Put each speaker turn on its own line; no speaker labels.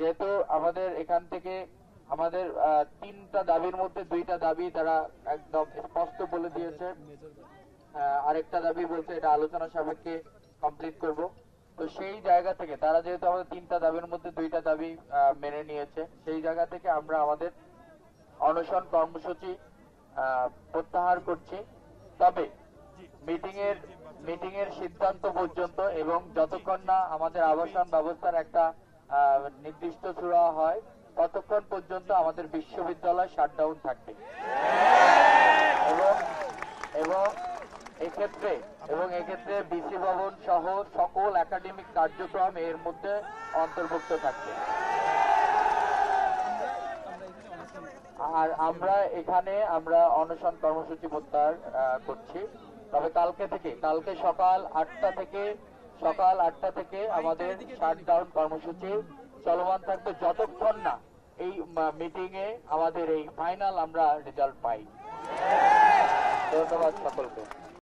যেহেতু আমাদের এখান থেকে আমাদের তিনটা দাবির মধ্যে দুইটা দাবি তারা একদম স্পষ্ট বলে দিয়েছে, আরেকটা দাবি বলছে এটা আলোচনা সাপেক্ষে কমপ্লিট করব। তো সেই জায়গা থেকে তারা যেহেতু আমাদের তিনটা দাবির মধ্যে দুইটা দাবি মেনে নিয়েছে, সেই জায়গা থেকে আমরা আমাদের অনশন কর্মসূচি প্রত্যাহার করছি। তবে মিটিং এর সিদ্ধান্ত পর্যন্ত এবং যতক্ষণ না আমাদের আবাসন ব্যবস্থার একটা নির্দিষ্ট সুরা হয় ততক্ষণ পর্যন্ত আমাদের বিশ্ববিদ্যালয় শাটডাউন থাকবে এবং এবং এক্ষেত্রে বিসি ভবন সহ সকল একাডেমিক কার্যক্রম এর মধ্যে অন্তর্ভুক্ত থাকবে। আর আমরা অনশন কর্মসূচি প্রত্যাহার করছি। তবে কালকে সকাল 8টা থেকে আমাদের শাটডাউন কর্মসূচি চলমান থাকবে যতক্ষণ না এই মিটিং এ আমাদের এই ফাইনাল আমরা রেজাল্ট পাই। ধন্যবাদ সকলকে।